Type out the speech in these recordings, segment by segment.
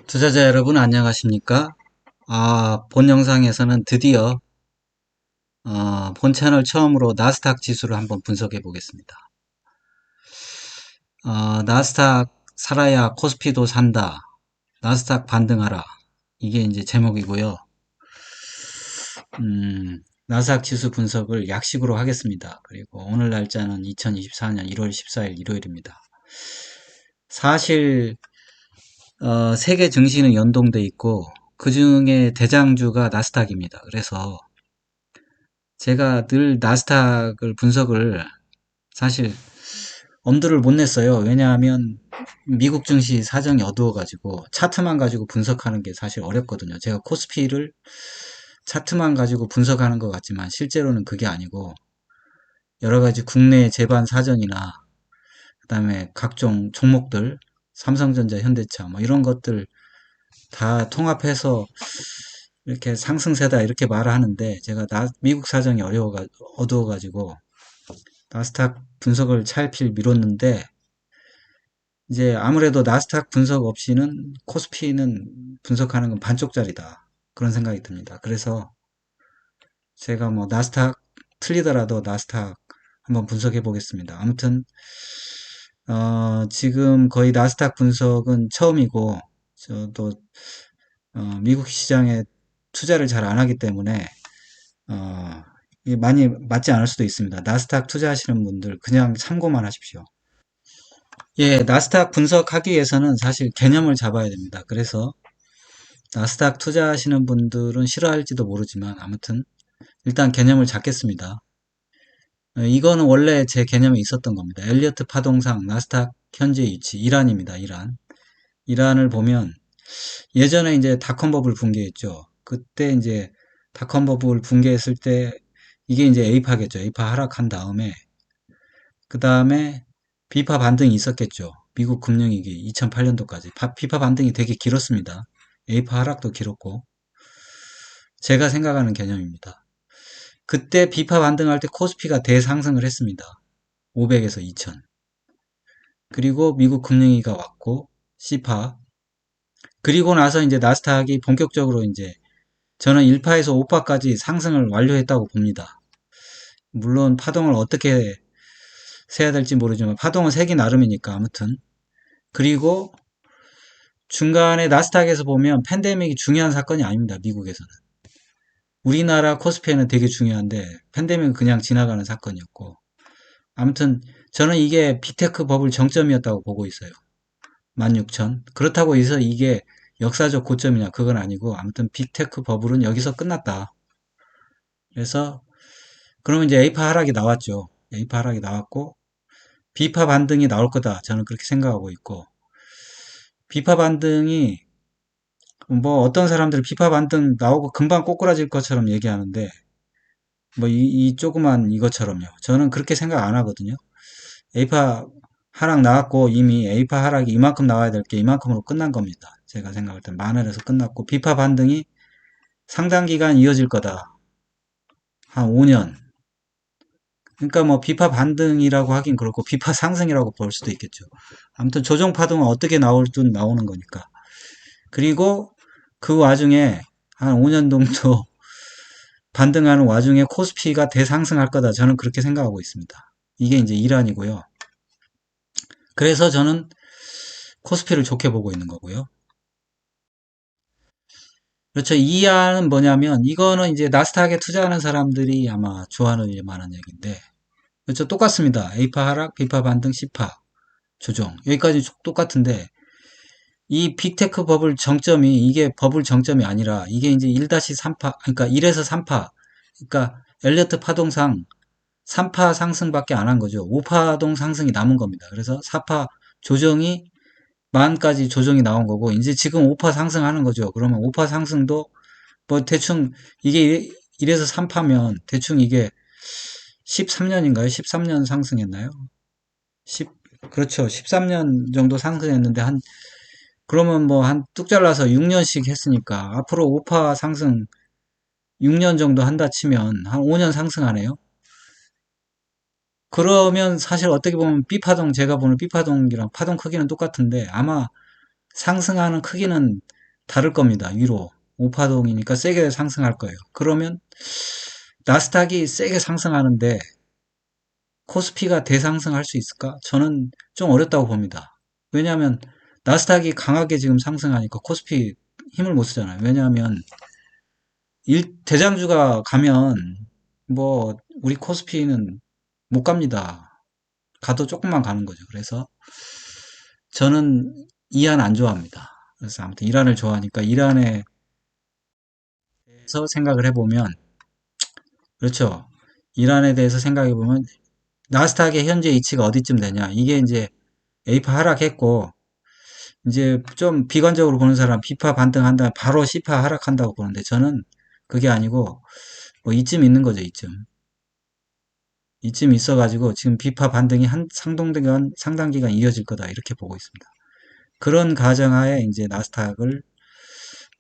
투자자 여러분 안녕하십니까? 본 영상에서는 드디어 본 채널 처음으로 나스닥 지수를 한번 분석해 보겠습니다. 나스닥 살아야 코스피도 산다. 나스닥 반등하라. 이게 이제 제목이고요. 나스닥 지수 분석을 약식으로 하겠습니다. 그리고 오늘 날짜는 2024년 1월 14일 일요일입니다. 사실 세계 증시는 연동돼 있고 그 중에 대장주가 나스닥입니다. 그래서 제가 늘 나스닥을 분석을 사실 엄두를 못 냈어요. 왜냐하면 미국 증시 사정이 어두워가지고 차트만 가지고 분석하는 게 사실 어렵거든요. 제가 코스피를 차트만 가지고 분석하는 것 같지만 실제로는 그게 아니고 여러 가지 국내 재반 사정이나 그다음에 각종 종목들 삼성전자, 현대차 뭐 이런 것들 다 통합해서 이렇게 상승세다 이렇게 말을 하는데 제가 미국 사정이 어두워가지고 나스닥 분석을 차일피일 미뤘는데 이제 아무래도 나스닥 분석 없이는 코스피는 분석하는 건 반쪽짜리다 그런 생각이 듭니다. 그래서 제가 뭐 나스닥 틀리더라도 나스닥 한번 분석해 보겠습니다. 아무튼 지금 거의 나스닥 분석은 처음이고 저도 미국 시장에 투자를 잘 안 하기 때문에 이게 많이 맞지 않을 수도 있습니다. 나스닥 투자하시는 분들 그냥 참고만 하십시오. 예, 나스닥 분석하기 위해서는 사실 개념을 잡아야 됩니다. 그래서 나스닥 투자하시는 분들은 싫어할지도 모르지만 아무튼 일단 개념을 잡겠습니다. 이거는 원래 제 개념에 있었던 겁니다. 엘리어트 파동상 나스닥 현재 위치 이란입니다. 이란. 이란을 보면 예전에 이제 닷컴 버블 붕괴했죠. 그때 이제 닷컴 버블 붕괴했을 때 이게 이제 에이파겠죠. 에이파 하락한 다음에 그 다음에 비파 반등이 있었겠죠. 미국 금융위기 2008년도까지 비파 반등이 되게 길었습니다. 에이파 하락도 길었고 제가 생각하는 개념입니다. 그때 비파 반등할 때 코스피가 대상승을 했습니다. 500에서 2000. 그리고 미국 금융위기가 왔고 C파 그리고 나서 이제 나스닥이 본격적으로 이제 저는 1파에서 5파까지 상승을 완료했다고 봅니다. 물론 파동을 어떻게 세야 될지 모르지만 파동은 세기 나름이니까 아무튼 그리고 중간에 나스닥에서 보면 팬데믹이 중요한 사건이 아닙니다. 미국에서는. 우리나라 코스피에는 되게 중요한데 팬데믹은 그냥 지나가는 사건이었고 아무튼 저는 이게 빅테크 버블 정점이었다고 보고 있어요. 16,000. 그렇다고 해서 이게 역사적 고점이냐 그건 아니고 아무튼 빅테크 버블은 여기서 끝났다. 그래서 그러면 이제 에이파 하락이 나왔죠. 에이파 하락이 나왔고 비파 반등이 나올 거다. 저는 그렇게 생각하고 있고 비파 반등이 뭐 어떤 사람들은 비파 반등 나오고 금방 꼬꾸라질 것처럼 얘기하는데 뭐 이 조그만 이것처럼요. 저는 그렇게 생각 안 하거든요. 에이파 하락 나왔고 이미 에이파 하락이 이만큼 나와야 될 게 이만큼으로 끝난 겁니다. 제가 생각할 땐 만원에서 끝났고 비파 반등이 상당 기간 이어질 거다. 한 5년. 그러니까 뭐 비파 반등이라고 하긴 그렇고 비파 상승이라고 볼 수도 있겠죠. 아무튼 조정 파동은 어떻게 나올든 나오는 거니까. 그리고 그 와중에 한 5년 정도 반등하는 와중에 코스피가 대상승할 거다. 저는 그렇게 생각하고 있습니다. 이게 이제 일환이고요. 그래서 저는 코스피를 좋게 보고 있는 거고요. 그렇죠. 이 안은 뭐냐면 이거는 이제 나스닥에 투자하는 사람들이 아마 좋아하는 만한 얘기인데 그렇죠. 똑같습니다. A파 하락, B파 반등, C파 조정 여기까지 똑같은데 이 빅테크 버블 정점이 이게 버블 정점이 아니라 이게 이제 1-3파 그러니까 1에서 3파 그러니까 엘리어트 파동상 3파 상승밖에 안 한 거죠. 5파동 상승이 남은 겁니다. 그래서 4파 조정이 만까지 조정이 나온 거고 이제 지금 5파 상승하는 거죠. 그러면 5파 상승도 뭐 대충 이게 1에서 3파면 대충 이게 13년인가요? 13년 상승했나요? 10 그렇죠. 13년 정도 상승했는데 한 그러면 뭐 한 뚝 잘라서 6년씩 했으니까 앞으로 5파 상승 6년 정도 한다 치면 한 5년 상승하네요. 그러면 사실 어떻게 보면 B파동 제가 보는 B파동이랑 파동 크기는 똑같은데 아마 상승하는 크기는 다를 겁니다. 위로. 오파동이니까 세게 상승할 거예요. 그러면 나스닥이 세게 상승하는데 코스피가 대상승할 수 있을까? 저는 좀 어렵다고 봅니다. 왜냐하면 나스닥이 강하게 지금 상승하니까 코스피 힘을 못 쓰잖아요. 왜냐하면 대장주가 가면 뭐 우리 코스피는 못 갑니다. 가도 조금만 가는 거죠. 그래서 저는 이안 안 좋아합니다. 그래서 아무튼 이란을 좋아하니까 이란에 대해서 생각을 해보면 그렇죠. 이란에 대해서 생각해 보면 나스닥의 현재 위치가 어디쯤 되냐? 이게 이제 A파 하락했고 이제 좀 비관적으로 보는 사람 B파 반등한다 바로 C파 하락한다고 보는데 저는 그게 아니고 뭐 이쯤 있는 거죠. 이쯤 있어가지고 지금 B파 반등이 한 상당 기간 이어질 거다 이렇게 보고 있습니다. 그런 가정하에 이제 나스닥을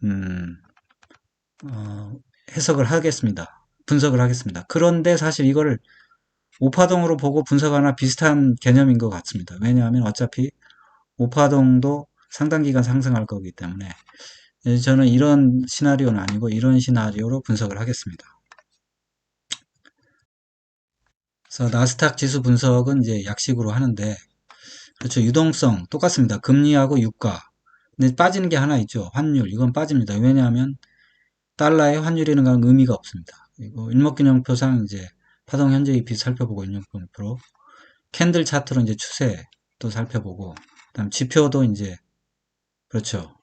음, 어, 해석을 하겠습니다. 분석을 하겠습니다. 그런데 사실 이거를 오파동으로 보고 분석하나 비슷한 개념인 것 같습니다. 왜냐하면 어차피 오파동도 상당 기간 상승할 거기 때문에 저는 이런 시나리오는 아니고 이런 시나리오로 분석을 하겠습니다. 그래서 나스닥 지수 분석은 이제 약식으로 하는데 그렇죠. 유동성 똑같습니다. 금리하고 유가. 근데 빠지는 게 하나 있죠. 환율. 이건 빠집니다. 왜냐하면 달러의 환율이는 건 의미가 없습니다. 그리고 일목균형표상 이제 파동 현재 이익 살펴보고 일목균형표로 캔들 차트로 이제 추세도 살펴보고 그다음 지표도 이제 그렇죠.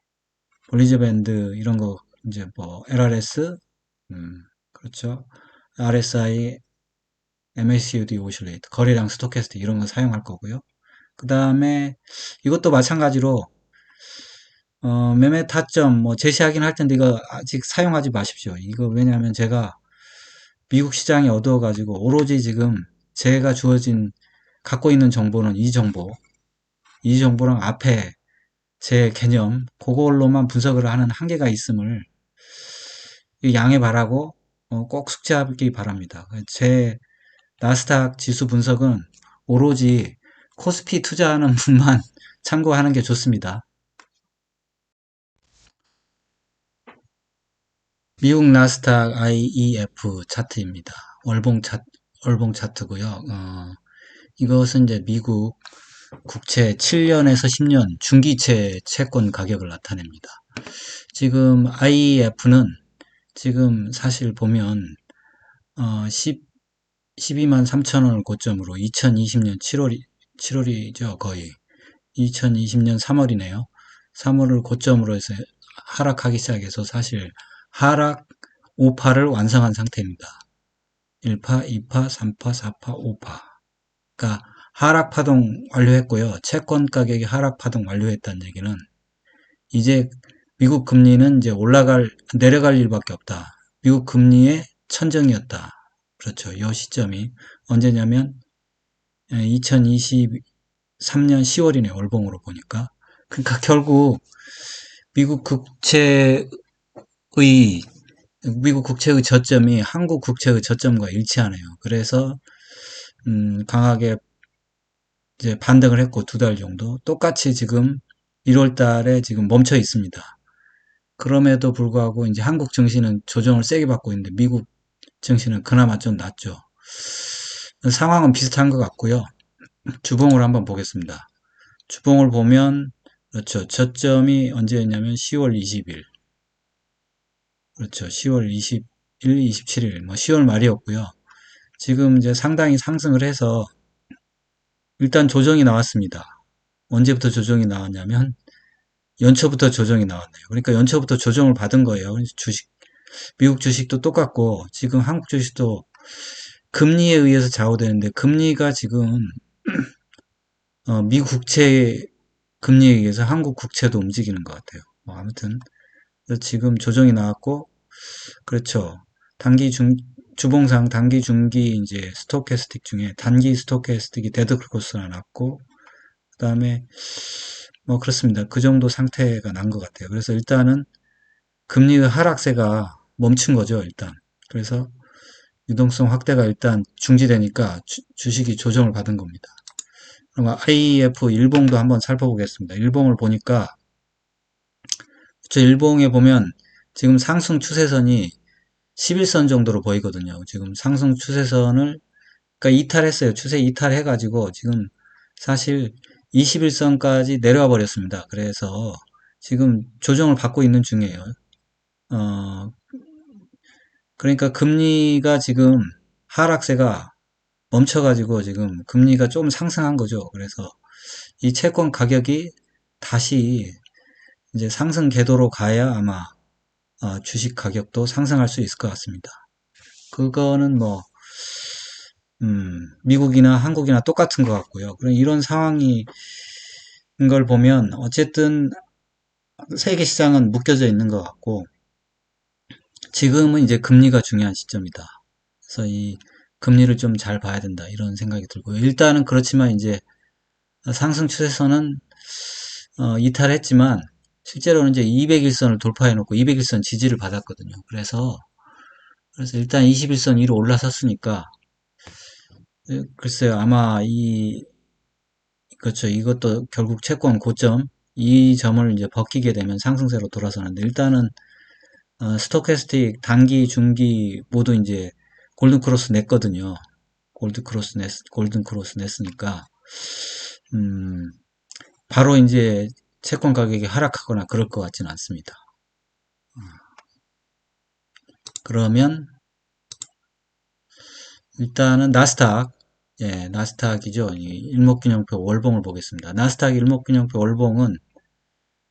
볼리저 밴드 이런 거 이제 뭐 LRS 그렇죠. RSI, MACD 오실레이터, 거래량 스토캐스틱 이런 거 사용할 거고요. 그 다음에 이것도 마찬가지로 매매 타점 뭐 제시하긴 할 텐데 이거 아직 사용하지 마십시오. 이거 왜냐하면 제가 미국 시장에 얻어가지고 오로지 지금 제가 주어진 갖고 있는 정보는 이 정보랑 앞에 제 개념 그걸로만 분석을 하는 한계가 있음을 양해 바라고 꼭 숙지하기 바랍니다. 제 나스닥 지수 분석은 오로지 코스피 투자하는 분만 참고하는 게 좋습니다. 미국 나스닥 IEF 차트입니다. 월봉 차트고요. 이것은 이제 미국 국채 7년에서 10년 중기채 채권 가격을 나타냅니다. 지금 IEF는 지금 사실 보면 12만 3천 원을 고점으로 2020년 7월이죠 거의 2020년 3월이네요. 3월을 고점으로 해서 하락하기 시작해서 사실 하락 5파를 완성한 상태입니다. 1파, 2파, 3파, 4파, 5파. 그러니까 하락 파동 완료했고요. 채권 가격이 하락 파동 완료했다는 얘기는 이제 미국 금리는 이제 내려갈 일밖에 없다. 미국 금리의 천정이었다. 그렇죠. 이 시점이 언제냐면 2023년 10월이네. 월봉으로 보니까. 그러니까 결국 미국 국채의 미국 국채의 저점이 한국 국채의 저점과 일치하네요. 그래서 강하게 이제 반등을 했고 두 달 정도 똑같이 지금 1월 달에 지금 멈춰 있습니다. 그럼에도 불구하고 이제 한국 증시는 조정을 세게 받고 있는데 미국 증시는 그나마 좀 낫죠. 상황은 비슷한 것 같고요. 주봉을 한번 보겠습니다. 주봉을 보면 그렇죠. 저점이 언제였냐면 10월 20일. 그렇죠. 10월 20일, 27일, 뭐 10월 말이었고요. 지금 이제 상당히 상승을 해서 일단 조정이 나왔습니다. 언제부터 조정이 나왔냐면 연초부터 조정이 나왔네요. 그러니까 연초부터 조정을 받은 거예요. 미국 주식도 똑같고 지금 한국 주식도 금리에 의해서 좌우되는데 금리가 지금 미국 국채 금리에 의해서 한국 국채도 움직이는 것 같아요. 뭐 아무튼 지금 조정이 나왔고 그렇죠. 주봉상 단기 중기 이제 스토캐스틱 중에 단기 스토캐스틱이 데드 크로스가 났고 그다음에 뭐 그렇습니다. 그 정도 상태가 난 것 같아요. 그래서 일단은 금리의 하락세가 멈춘 거죠, 일단. 그래서 유동성 확대가 일단 중지되니까 주식이 조정을 받은 겁니다. 그럼 IEF 일봉도 한번 살펴보겠습니다. 일봉을 보니까 저 일봉에 보면 지금 상승 추세선이 11선 정도로 보이거든요. 지금 상승 추세선을 그러니까 이탈했어요. 추세 이탈해가지고 지금 사실 21선까지 내려와 버렸습니다. 그래서 지금 조정을 받고 있는 중이에요. 어, 그러니까 금리가 지금 하락세가 멈춰가지고 지금 금리가 좀 상승한 거죠. 그래서 이 채권 가격이 다시 이제 상승 궤도로 가야 아마 주식 가격도 상승할 수 있을 것 같습니다. 그거는 뭐 미국이나 한국이나 똑같은 것 같고요. 그럼 이런 상황인 걸 보면 어쨌든 세계 시장은 묶여져 있는 것 같고 지금은 이제 금리가 중요한 시점이다. 그래서 이 금리를 좀 잘 봐야 된다 이런 생각이 들고요. 일단은 그렇지만 이제 상승 추세선은 이탈했지만 실제로는 이제 200일선을 돌파해 놓고 200일선 지지를 받았거든요. 그래서 일단 21선 위로 올라섰으니까 글쎄요 아마 그렇죠. 이것도 결국 채권 고점 이 점을 이제 벗기게 되면 상승세로 돌아서는데 일단은 스토캐스틱 단기 중기 모두 이제 골든 크로스 냈거든요. 골든 크로스 냈으니까 음, 바로 이제 채권 가격이 하락하거나 그럴 것 같지는 않습니다. 그러면 일단은 나스닥, 예, 나스닥이죠. 이 일목균형표 월봉을 보겠습니다. 나스닥 일목균형표 월봉은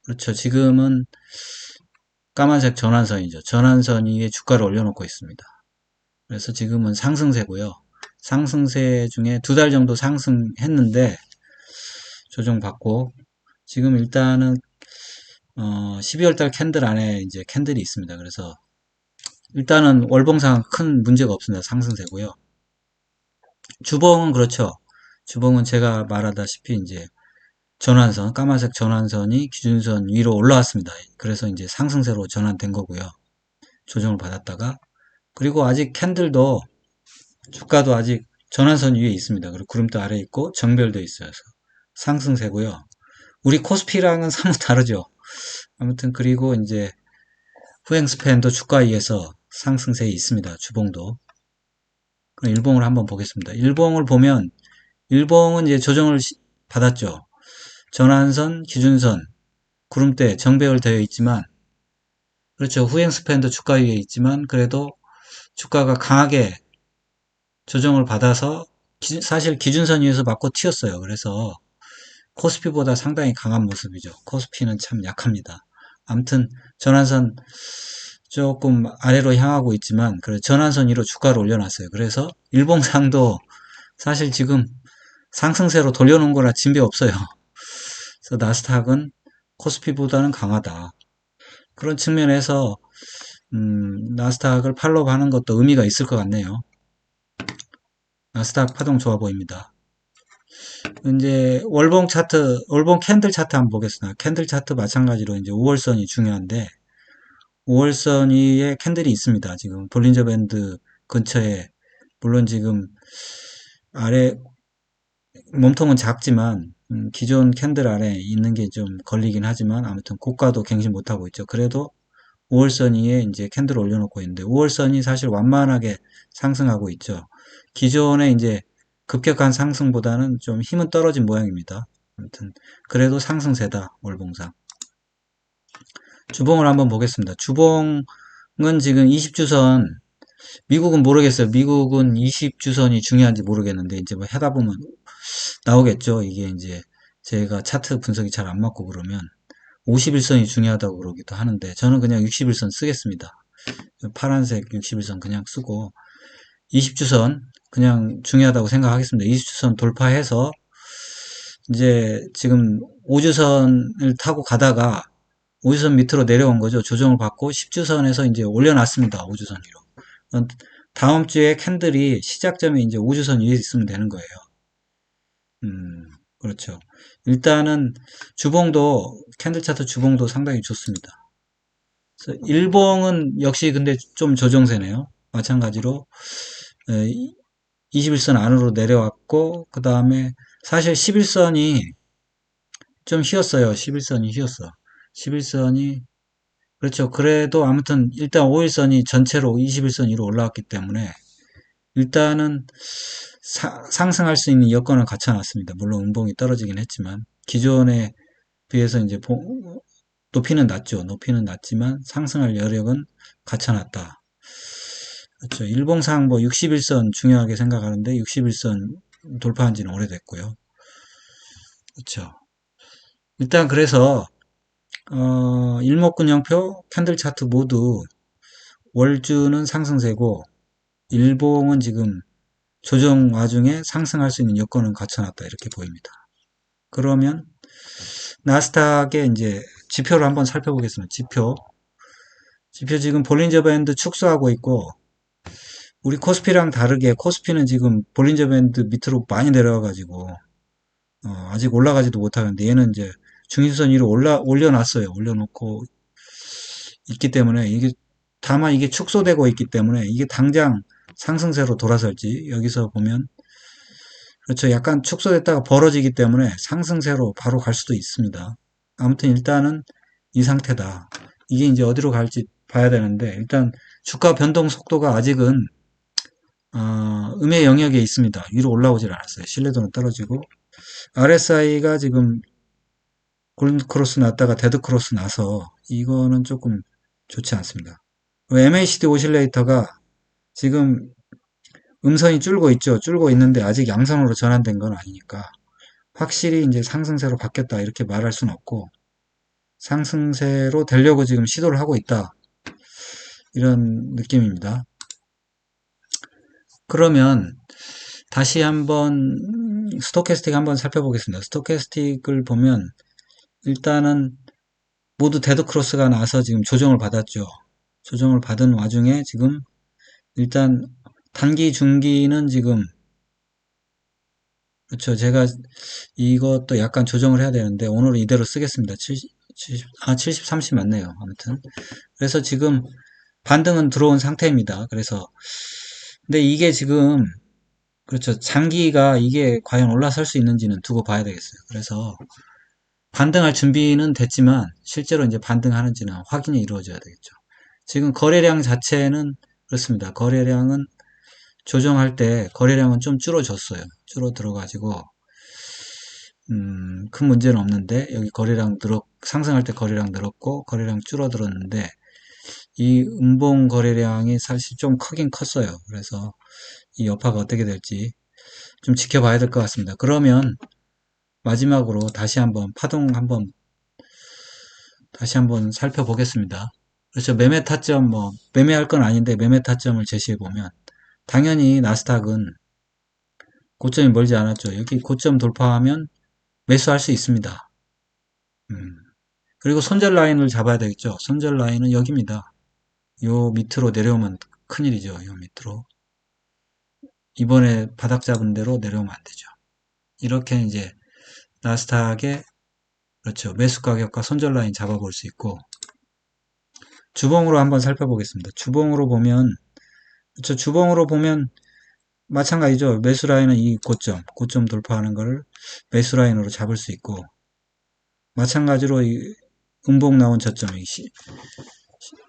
그렇죠. 지금은 까만색 전환선이죠. 전환선 위에 주가를 올려놓고 있습니다. 그래서 지금은 상승세고요. 상승세 중에 두 달 정도 상승했는데 조정받고 지금 일단은 12월 달 캔들 안에 이제 캔들이 있습니다. 그래서 일단은 월봉상 큰 문제가 없습니다. 상승세고요. 주봉은 그렇죠. 주봉은 제가 말하다시피 이제 전환선, 까만색 전환선이 기준선 위로 올라왔습니다. 그래서 이제 상승세로 전환된 거고요. 조정을 받았다가 그리고 아직 캔들도 주가도 아직 전환선 위에 있습니다. 그리고 구름대 아래에 있고 정별도 있어요. 상승세고요. 우리 코스피랑은 사뭇 다르죠. 아무튼 그리고 이제 후행스팬도 주가에 의해서 상승세에 있습니다. 주봉도. 그럼 일봉을 한번 보겠습니다. 일봉을 보면 일봉은 이제 조정을 받았죠. 전환선, 기준선, 구름대, 정배열 되어 있지만 그렇죠. 후행스팬도 주가 위에 있지만 그래도 주가가 강하게 조정을 받아서 사실 기준선 위에서 맞고 튀었어요. 그래서 코스피보다 상당히 강한 모습이죠. 코스피는 참 약합니다. 아무튼 전환선 조금 아래로 향하고 있지만 그래 전환선 위로 주가를 올려놨어요. 그래서 일봉상도 사실 지금 상승세로 돌려놓은 거라 진배 없어요. 그래서 나스닥은 코스피보다는 강하다. 그런 측면에서 나스닥을 팔로우 하는 것도 의미가 있을 것 같네요. 나스닥 파동 좋아 보입니다. 이제 월봉 차트, 월봉 캔들 차트 한번 보겠습니다. 캔들 차트 마찬가지로 이제 5월선이 중요한데 5월선 위에 캔들이 있습니다. 지금 볼린저 밴드 근처에 물론 지금 아래 몸통은 작지만 기존 캔들 아래 있는 게 좀 걸리긴 하지만 아무튼 고가도 갱신 못하고 있죠. 그래도 5월선 위에 이제 캔들을 올려놓고 있는데 5월선이 사실 완만하게 상승하고 있죠. 기존에 이제 급격한 상승보다는 좀 힘은 떨어진 모양입니다. 아무튼 그래도 상승세다 월봉상. 주봉을 한번 보겠습니다. 주봉은 지금 20주선 미국은 모르겠어요. 미국은 20주선이 중요한지 모르겠는데 이제 뭐 하다 보면 나오겠죠. 이게 이제 제가 차트 분석이 잘 안 맞고 그러면 51선이 중요하다고 그러기도 하는데 저는 그냥 61선 쓰겠습니다. 파란색 61선 그냥 쓰고 20주선 그냥 중요하다고 생각하겠습니다. 20주선 돌파해서 이제 지금 5주선을 타고 가다가 5주선 밑으로 내려온 거죠. 조정을 받고 10주선에서 이제 올려놨습니다. 5주선 위로. 다음 주에 캔들이 시작점이 이제 5주선 위에 있으면 되는 거예요. 그렇죠. 일단은 주봉도 캔들 차트 주봉도 상당히 좋습니다. 그래서 일봉은 역시 근데 좀 조정세네요. 마찬가지로 21선 안으로 내려왔고 그 다음에 사실 11선이 좀 휘었어요. 11선이 휘었어. 11선이 그렇죠. 그래도 아무튼 일단 5일선이 전체로 21선 위로 올라왔기 때문에 일단은 상승할 수 있는 여건을 갖춰놨습니다. 물론 음봉이 떨어지긴 했지만 기존에 비해서 이제 높이는 낮죠. 높이는 낮지만 상승할 여력은 갖춰놨다. 그렇죠. 일봉상 뭐 61선 중요하게 생각하는데 61선 돌파한 지는 오래됐고요. 그렇죠. 일단 그래서 일목균형표, 캔들 차트 모두 월주는 상승세고 일봉은 지금 조정 와중에 상승할 수 있는 여건은 갖춰놨다 이렇게 보입니다. 그러면 나스닥의 이제 지표를 한번 살펴보겠습니다. 지표 지금 볼린저 밴드 축소하고 있고 우리 코스피랑 다르게 코스피는 지금 볼린저 밴드 밑으로 많이 내려와가지고 아직 올라가지도 못하는데 얘는 이제 중위선 위로 올려놨어요. 올려놓고 있기 때문에 이게 다만 이게 축소되고 있기 때문에 이게 당장 상승세로 돌아설지 여기서 보면 그렇죠. 약간 축소됐다가 벌어지기 때문에 상승세로 바로 갈 수도 있습니다. 아무튼 일단은 이 상태다. 이게 이제 어디로 갈지 봐야 되는데 일단 주가 변동 속도가 아직은 음의 영역에 있습니다. 위로 올라오질 않았어요. 신뢰도는 떨어지고 RSI가 지금 골든 크로스 났다가 데드 크로스 나서 이거는 조금 좋지 않습니다. MACD 오실레이터가 지금 음선이 줄고 있죠. 줄고 있는데 아직 양선으로 전환된 건 아니니까 확실히 이제 상승세로 바뀌었다 이렇게 말할 수는 없고 상승세로 되려고 지금 시도를 하고 있다 이런 느낌입니다. 그러면 다시 한번 스토캐스틱 한번 살펴보겠습니다. 스토캐스틱을 보면 일단은 모두 데드 크로스가 나서 지금 조정을 받았죠. 조정을 받은 와중에 지금 일단 단기 중기는 지금 그렇죠. 제가 이것도 약간 조정을 해야 되는데 오늘은 이대로 쓰겠습니다. 70, 30 맞네요. 아무튼 그래서 지금 반등은 들어온 상태입니다. 그래서 근데 이게 지금 그렇죠. 장기가 이게 과연 올라설 수 있는지는 두고 봐야 되겠어요. 그래서 반등할 준비는 됐지만 실제로 이제 반등하는지는 확인이 이루어져야 되겠죠. 지금 거래량 자체는 그렇습니다. 거래량은 조정할 때 거래량은 좀 줄어졌어요. 줄어들어가지고 큰 문제는 없는데 여기 거래량 상승할 때 거래량 늘었고 거래량 줄어들었는데 이 음봉 거래량이 사실 좀 크긴 컸어요. 그래서 이 여파가 어떻게 될지 좀 지켜봐야 될 것 같습니다. 그러면 마지막으로 다시 한번 살펴보겠습니다. 그렇죠. 매매 타점 매매할 건 아닌데 매매 타점을 제시해 보면 당연히 나스닥은 고점이 멀지 않았죠. 여기 고점 돌파하면 매수할 수 있습니다. 그리고 손절 라인을 잡아야 되겠죠. 손절 라인은 여기입니다. 요 밑으로 내려오면 큰일이죠. 요 밑으로. 이번에 바닥 잡은 대로 내려오면 안 되죠. 이렇게 이제 나스닥의 그렇죠. 매수 가격과 손절 라인 잡아볼 수 있고 주봉으로 한번 살펴보겠습니다. 주봉으로 보면 그렇죠. 주봉으로 보면 마찬가지죠. 매수 라인은 이 고점 돌파하는 거를 매수 라인으로 잡을 수 있고 마찬가지로 이 음봉 나온 저점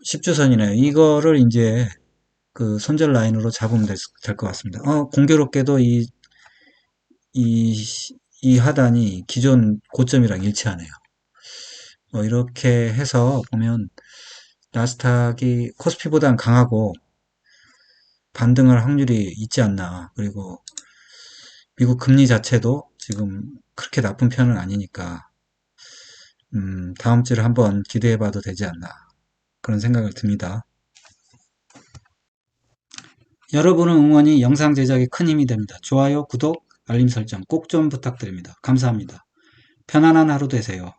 10주선이네요. 이거를 이제 그 손절 라인으로 잡으면 될 것 같습니다. 공교롭게도 이 하단이 기존 고점이랑 일치하네요. 이렇게 해서 보면 나스닥이 코스피보다는 강하고 반등할 확률이 있지 않나. 그리고 미국 금리 자체도 지금 그렇게 나쁜 편은 아니니까 다음 주를 한번 기대해 봐도 되지 않나. 그런 생각을 듭니다. 여러분의 응원이 영상 제작에 큰 힘이 됩니다. 좋아요, 구독, 알림 설정 꼭 좀 부탁드립니다. 감사합니다. 편안한 하루 되세요.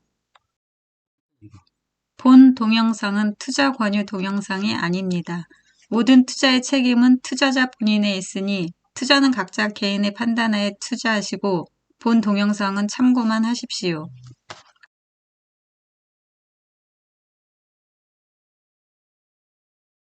본 동영상은 투자 권유 동영상이 아닙니다. 모든 투자의 책임은 투자자 본인에 있으니 투자는 각자 개인의 판단하에 투자하시고 본 동영상은 참고만 하십시오.